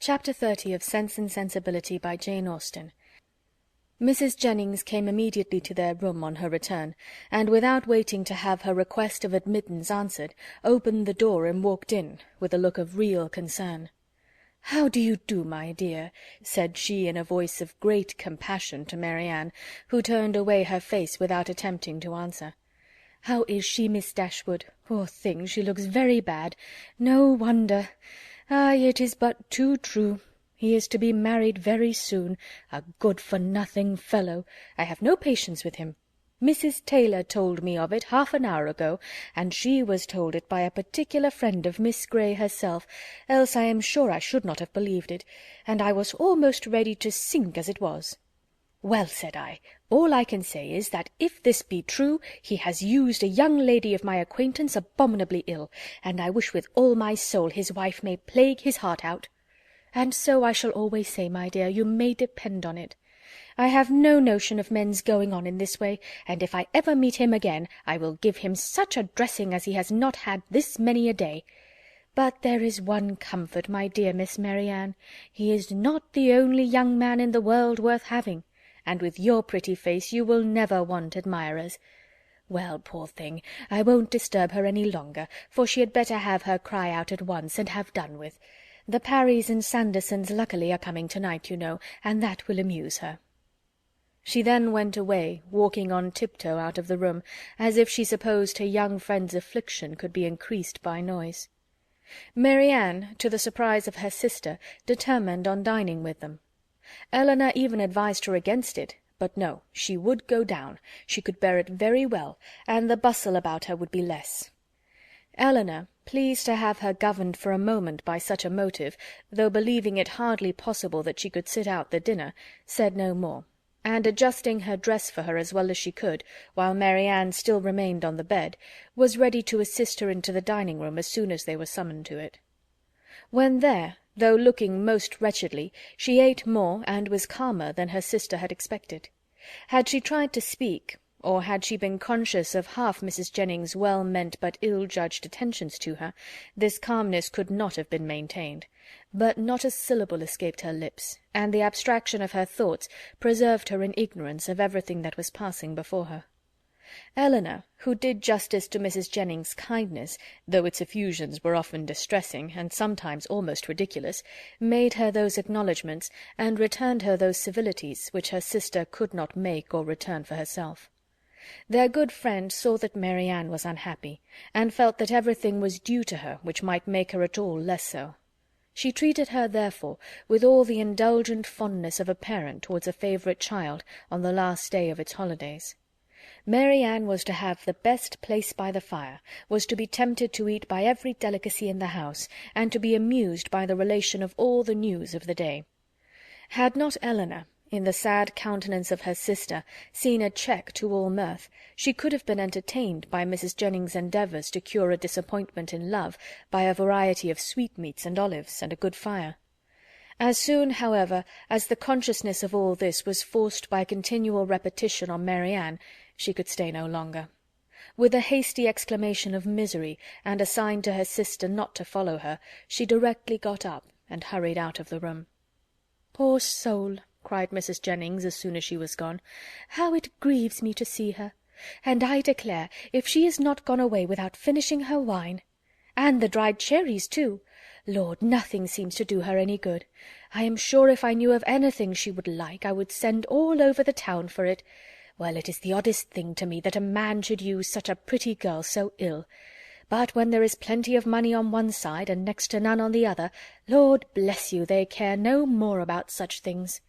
Chapter 30 of Sense and Sensibility by Jane Austen. Mrs. Jennings came immediately to their room on her return, and without waiting to have her request of admittance answered, opened the door and walked in, with a look of real concern. "How do you do, my dear?" said she in a voice of great compassion to Marianne, who turned away her face without attempting to answer. "How is she, Miss Dashwood? Poor thing, she looks very bad. No wonder. Ay, it is but too true. He is to be married very soon. A good-for-nothing fellow. I have no patience with him. Mrs. Taylor told me of it half an hour ago, and she was told it by a particular friend of Miss Grey herself, else I am sure I should not have believed it, and I was almost ready to sink as it was. Well, said I, all I can say is, that if this be true, he has used a young lady of my acquaintance abominably ill, and I wish with all my soul his wife may plague his heart out. And so I shall always say, my dear, you may depend on it. I have no notion of men's going on in this way, and if I ever meet him again, I will give him such a dressing as he has not had this many a day. But there is one comfort, my dear Miss Marianne, he is not the only young man in the world worth having, and with your pretty face you will never want admirers. Well, poor thing, I won't disturb her any longer, for she had better have her cry out at once, and have done with. The Parrys and Sandersons luckily are coming to-night, you know, and that will amuse her." She then went away, walking on tiptoe out of the room, as if she supposed her young friend's affliction could be increased by noise. Marianne, to the surprise of her sister, determined on dining with them. Elinor even advised her against it, but no, she would go down, she could bear it very well, and the bustle about her would be less. Elinor, pleased to have her governed for a moment by such a motive, though believing it hardly possible that she could sit out the dinner, said no more, and adjusting her dress for her as well as she could, while Marianne still remained on the bed, was ready to assist her into the dining-room as soon as they were summoned to it. When there, though looking most wretchedly, she ate more and was calmer than her sister had expected. Had she tried to speak, or had she been conscious of half Mrs. Jennings's well-meant but ill-judged attentions to her, this calmness could not have been maintained. But not a syllable escaped her lips, and the abstraction of her thoughts preserved her in ignorance of everything that was passing before her. Elinor, who did justice to Mrs. Jennings's kindness, though its effusions were often distressing, and sometimes almost ridiculous, made her those acknowledgments, and returned her those civilities, which her sister could not make or return for herself. Their good friend saw that Marianne was unhappy, and felt that everything was due to her which might make her at all less so. She treated her, therefore, with all the indulgent fondness of a parent towards a favourite child on the last day of its holidays. Marianne was to have the best place by the fire, was to be tempted to eat by every delicacy in the house, and to be amused by the relation of all the news of the day. Had not Elinor, in the sad countenance of her sister, seen a check to all mirth, she could have been entertained by Mrs. Jennings's endeavours to cure a disappointment in love by a variety of sweetmeats and olives, and a good fire. As soon, however, as the consciousness of all this was forced by continual repetition on Marianne, she could stay no longer. With a hasty exclamation of misery, and a sign to her sister not to follow her, she directly got up and hurried out of the room. "Poor soul!" cried Mrs. Jennings, as soon as she was gone. "How it grieves me to see her! And I declare, if she is not gone away without finishing her wine! And the dried cherries, too! Lord, nothing seems to do her any good. I am sure if I knew of anything she would like, I would send all over the town for it. Well, it is the oddest thing to me that a man should use such a pretty girl so ill. But when there is plenty of money on one side, and next to none on the other, Lord bless you, they care no more about such things."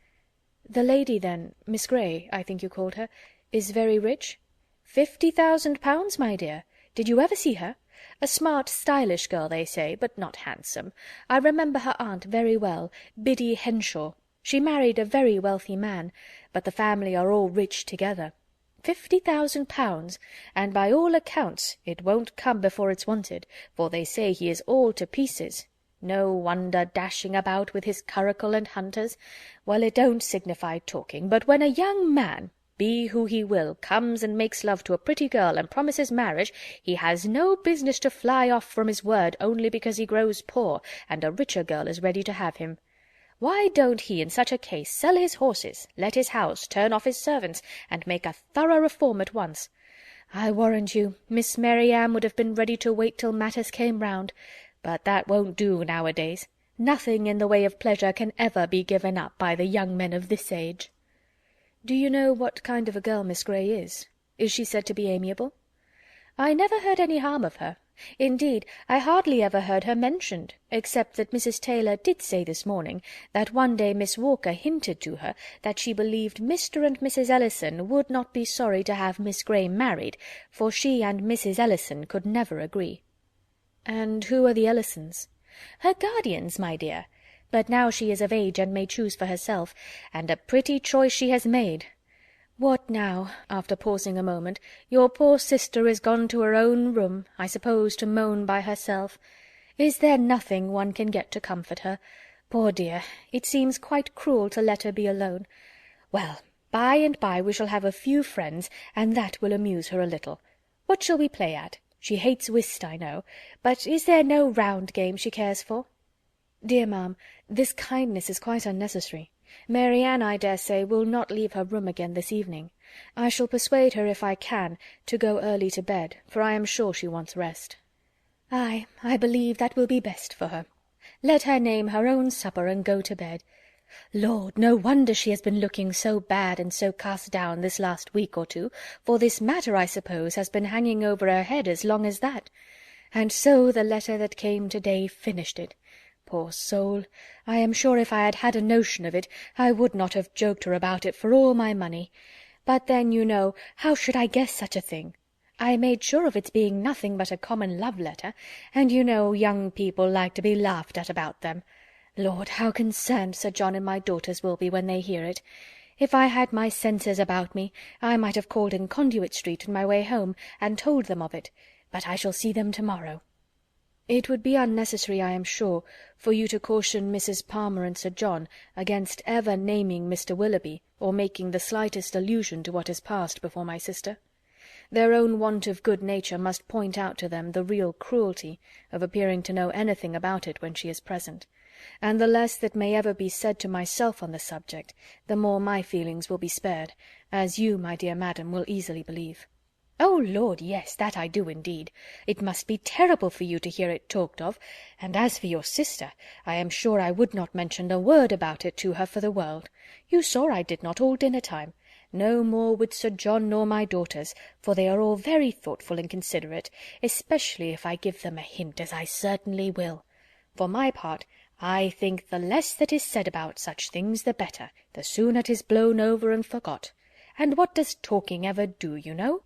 "The lady, then, Miss Grey, I think you called her, is very rich?" £50,000, my dear. Did you ever see her? A smart, stylish girl, they say, but not handsome. I remember her aunt very well, Biddy Henshaw. She married a very wealthy man, but the family are all rich together. £50,000, and by all accounts it won't come before it's wanted, for they say he is all to pieces. No wonder, dashing about with his curricle and hunters. Well, it don't signify talking, but when a young man, be who he will, comes and makes love to a pretty girl and promises marriage, he has no business to fly off from his word only because he grows poor, and a richer girl is ready to have him. Why don't he, in such a case, sell his horses, let his house, turn off his servants, and make a thorough reform at once? I warrant you, Miss Mary Ann would have been ready to wait till matters came round. But that won't do nowadays. Nothing in the way of pleasure can ever be given up by the young men of this age." "Do you know what kind of a girl Miss Grey is? Is she said to be amiable?" "I never heard any harm of her. Indeed, I hardly ever heard her mentioned, except that Mrs. Taylor did say this morning that one day Miss Walker hinted to her that she believed Mr. and Mrs. Ellison would not be sorry to have Miss Grey married, for she and Mrs. Ellison could never agree." "And who are the Ellisons?" "Her guardians, my dear. But now she is of age and may choose for herself, and a pretty choice she has made. What now?" after pausing a moment. "Your poor sister is gone to her own room, I suppose to moan by herself. Is there nothing one can get to comfort her? Poor dear, it seems quite cruel to let her be alone. Well, by and by we shall have a few friends, and that will amuse her a little. What shall we play at? She hates whist, I know, but is there no round game she cares for?" "Dear ma'am, this kindness is quite unnecessary. Mary Ann, I dare say, will not leave her room again this evening. I shall persuade her, if I can, to go early to bed, for I am sure she wants rest." "Ay, I believe that will be best for her. Let her name her own supper and go to bed. Lord, no wonder she has been looking so bad and so cast down this last week or two, for this matter, I suppose, has been hanging over her head as long as that. And so the letter that came to-day finished it. Poor soul! I am sure if I had had a notion of it, I would not have joked her about it for all my money. But then, you know, how should I guess such a thing? I made sure of its being nothing but a common love-letter, and you know young people like to be laughed at about them. Lord, how concerned Sir John and my daughters will be when they hear it! If I had my senses about me, I might have called in Conduit Street on my way home, and told them of it, but I shall see them to-morrow. It would be unnecessary, I am sure, for you to caution Mrs. Palmer and Sir John against ever naming Mr. Willoughby, or making the slightest allusion to what has passed before my sister. Their own want of good nature must point out to them the real cruelty of appearing to know anything about it when she is present, and the less that may ever be said to myself on the subject, the more my feelings will be spared, as you, my dear madam, will easily believe. "Oh, Lord, yes, that I do indeed. It must be terrible for you to hear it talked of, and as for your sister, I am sure I would not mention a word about it to her for the world. You saw I did not all dinner-time. No more would Sir John nor my daughters, for they are all very thoughtful and considerate, especially if I give them a hint, as I certainly will. For my part, I think the less that is said about such things the better, the sooner 'tis blown over and forgot. And what does talking ever do, you know?"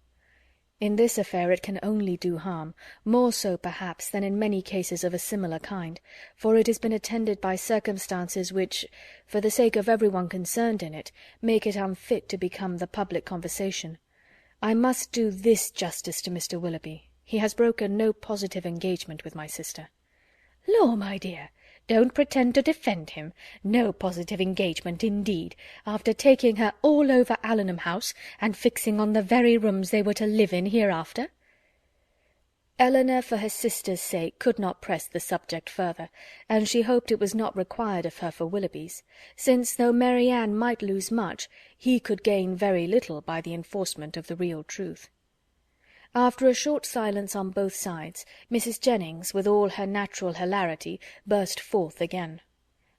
"In this affair it can only do harm, more so, perhaps, than in many cases of a similar kind, for it has been attended by circumstances which, for the sake of every one concerned in it, make it unfit to become the public conversation. I must do this justice to Mr. Willoughby. He has broken no positive engagement with my sister." "Law, my dear, don't pretend to defend him. No positive engagement, indeed, after taking her all over Allenham House, and fixing on the very rooms they were to live in hereafter." Elinor, for her sister's sake, could not press the subject further, and she hoped it was not required of her for Willoughby's, since, though Mary Ann might lose much, he could gain very little by the enforcement of the real truth. After a short silence on both sides, Mrs. Jennings, with all her natural hilarity, burst forth again.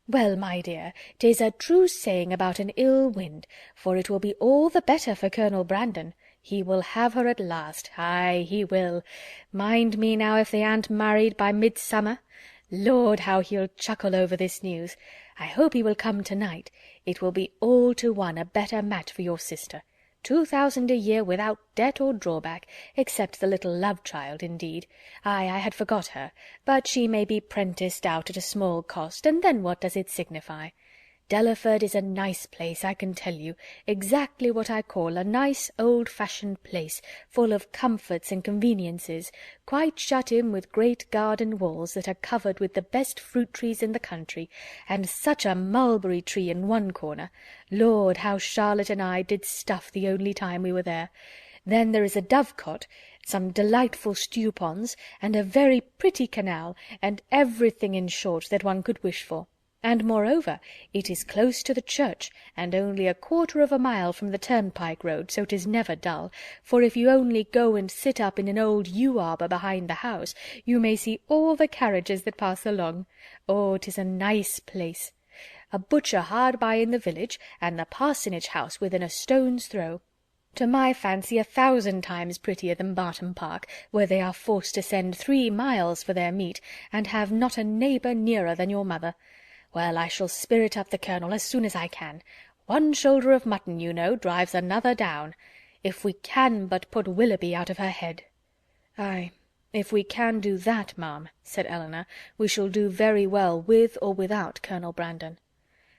"Well, my dear, 'tis a true saying about an ill wind, for it will be all the better for Colonel Brandon. He will have her at last. Ay, he will. Mind me now if they aren't married by midsummer. Lord, how he'll chuckle over this news. I hope he will come to-night. It will be all to one a better match for your sister. 2,000 a year without debt or drawback, except the little love-child, indeed. Ay, I had forgot her, but she may be prenticed out at a small cost, and then what does it signify? Delaford is a nice place, I can tell you, exactly what I call a nice old-fashioned place, full of comforts and conveniences, quite shut in with great garden walls that are covered with the best fruit-trees in the country, and such a mulberry tree in one corner. Lord, how Charlotte and I did stuff the only time we were there. Then there is a dovecot, some delightful stew-ponds, and a very pretty canal, and everything, in short, that one could wish for. And moreover, it is close to the church, and only 1/4 of a mile from the turnpike road, so 'tis never dull, for if you only go and sit up in an old yew arbour behind the house, you may see all the carriages that pass along. Oh, 'tis a nice place! A butcher hard by in the village, and the parsonage house within a stone's throw. To my fancy 1,000 times prettier than Barton Park, where they are forced to send 3 miles for their meat, and have not a neighbour nearer than your mother. Well, I shall spirit up the Colonel as soon as I can. One shoulder of mutton, you know, drives another down. If we can but put Willoughby out of her head." "Ay, if we can do that, ma'am," said Elinor, "we shall do very well with or without Colonel Brandon."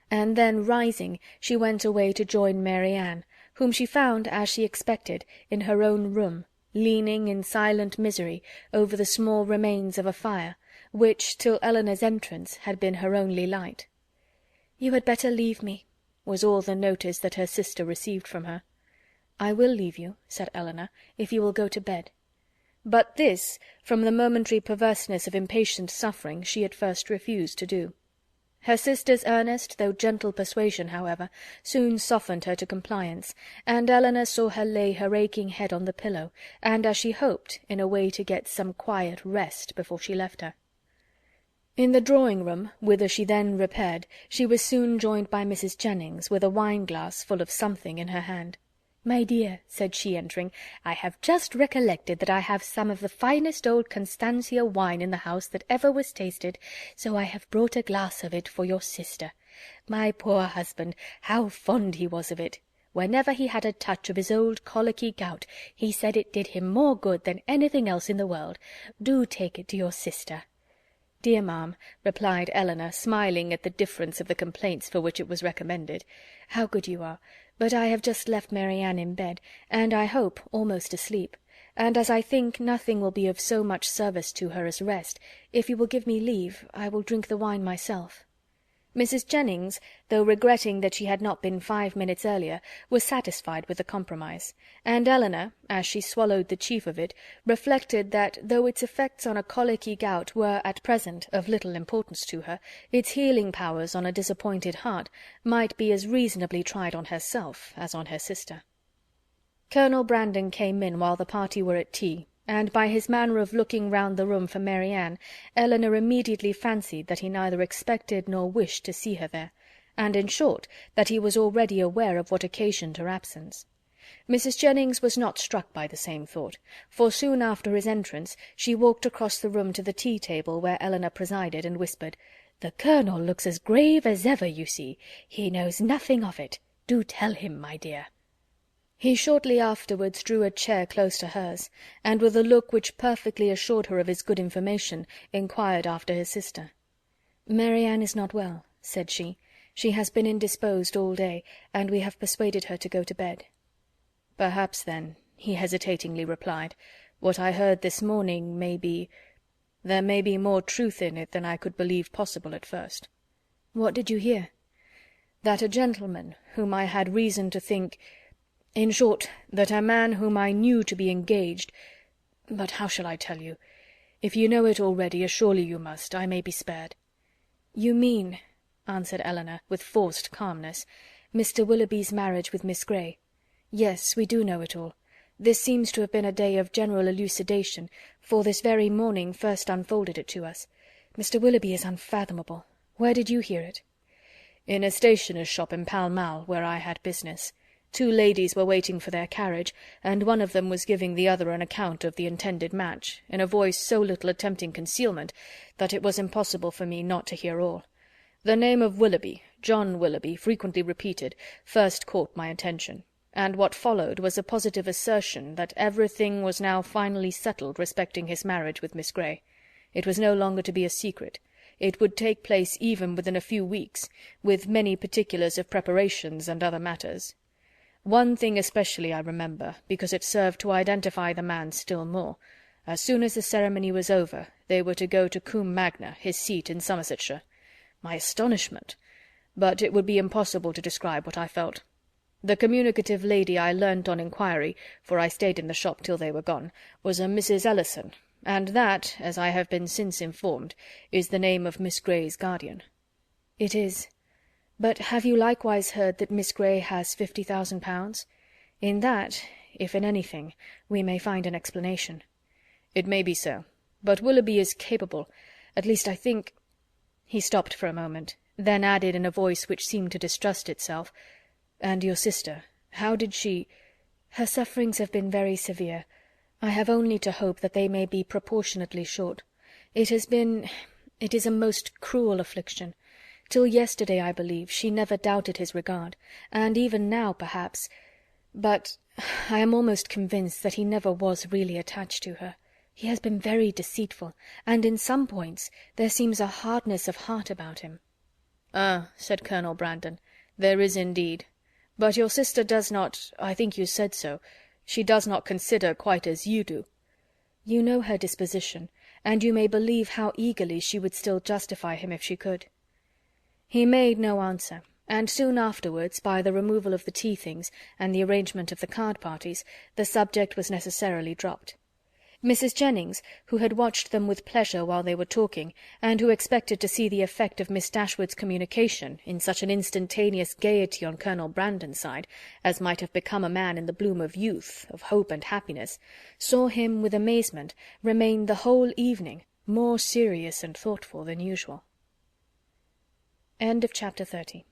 And then, rising, she went away to join Mary Ann, whom she found, as she expected, in her own room, leaning in silent misery over the small remains of a fire, which, till Elinor's entrance, had been her only light. "You had better leave me," was all the notice that her sister received from her. "I will leave you," said Elinor, "if you will go to bed." But this, from the momentary perverseness of impatient suffering, she at first refused to do. Her sister's earnest though gentle persuasion, however, soon softened her to compliance, and Elinor saw her lay her aching head on the pillow, and, as she hoped, in a way to get some quiet rest before she left her. In the drawing-room, whither she then repaired, she was soon joined by Mrs. Jennings, with a wine-glass full of something in her hand. "My dear," said she, entering, "I have just recollected that I have some of the finest old Constantia wine in the house that ever was tasted, so I have brought a glass of it for your sister. My poor husband, how fond he was of it! Whenever he had a touch of his old colicky gout, he said it did him more good than anything else in the world. Do take it to your sister." "Dear ma'am," replied Elinor, smiling at the difference of the complaints for which it was recommended, "how good you are! But I have just left Mary Ann in bed, and I hope almost asleep, and as I think nothing will be of so much service to her as rest, if you will give me leave, I will drink the wine myself." Mrs. Jennings, though regretting that she had not been 5 minutes earlier, was satisfied with the compromise, and Elinor, as she swallowed the chief of it, reflected that, though its effects on a colicky gout were at present of little importance to her, its healing powers on a disappointed heart might be as reasonably tried on herself as on her sister. Colonel Brandon came in while the party were at tea, and by his manner of looking round the room for Mary Ann, Elinor immediately fancied that he neither expected nor wished to see her there, and, in short, that he was already aware of what occasioned her absence. Mrs. Jennings was not struck by the same thought, for soon after his entrance she walked across the room to the tea-table where Elinor presided, and whispered, "The Colonel looks as grave as ever, you see. He knows nothing of it. Do tell him, my dear." He shortly afterwards drew a chair close to hers, and with a look which perfectly assured her of his good information, inquired after his sister. "Mary Ann is not well," said she. "She has been indisposed all day, and we have persuaded her to go to bed." "Perhaps, then," he hesitatingly replied, "what I heard this morning there may be more truth in it than I could believe possible at first." "What did you hear?" "That a gentleman, whom I had reason to think— in short, that a man whom I knew to be engaged— but how shall I tell you? If you know it already, as surely you must, I may be spared." "You mean," answered Elinor, with forced calmness, "Mr. Willoughby's marriage with Miss Grey. Yes, we do know it all. This seems to have been a day of general elucidation, for this very morning first unfolded it to us. Mr. Willoughby is unfathomable. Where did you hear it?" "In a stationer's shop in Pall Mall, where I had business. 2 ladies were waiting for their carriage, and one of them was giving the other an account of the intended match, in a voice so little attempting concealment that it was impossible for me not to hear all. The name of Willoughby, John Willoughby, frequently repeated, first caught my attention, and what followed was a positive assertion that everything was now finally settled respecting his marriage with Miss Grey. It was no longer to be a secret. It would take place even within a few weeks, with many particulars of preparations and other matters. One thing especially I remember, because it served to identify the man still more. As soon as the ceremony was over, they were to go to Combe Magna, his seat in Somersetshire. My astonishment! But it would be impossible to describe what I felt. The communicative lady I learnt on inquiry, for I stayed in the shop till they were gone, was a Mrs. Ellison, and that, as I have been since informed, is the name of Miss Grey's guardian." "It is. But have you likewise heard that Miss Grey has £50,000? In that, if in anything, we may find an explanation." "It may be so. But Willoughby is capable, at least I think—" He stopped for a moment, then added in a voice which seemed to distrust itself, "And your sister, how did she—" "Her sufferings have been very severe. I have only to hope that they may be proportionately short. It is a most cruel affliction. Till yesterday, I believe, she never doubted his regard, and even now, perhaps, but I am almost convinced that he never was really attached to her. He has been very deceitful, and in some points there seems a hardness of heart about him." "Ah," said Colonel Brandon, "there is indeed. But your sister does not, I think you said so, she does not consider quite as you do." "You know her disposition, and you may believe how eagerly she would still justify him if she could." He made no answer, and soon afterwards, by the removal of the tea things and the arrangement of the card parties, the subject was necessarily dropped. Mrs. Jennings, who had watched them with pleasure while they were talking, and who expected to see the effect of Miss Dashwood's communication in such an instantaneous gaiety on Colonel Brandon's side, as might have become a man in the bloom of youth, of hope and happiness, saw him, with amazement, remain the whole evening more serious and thoughtful than usual. Chapter 30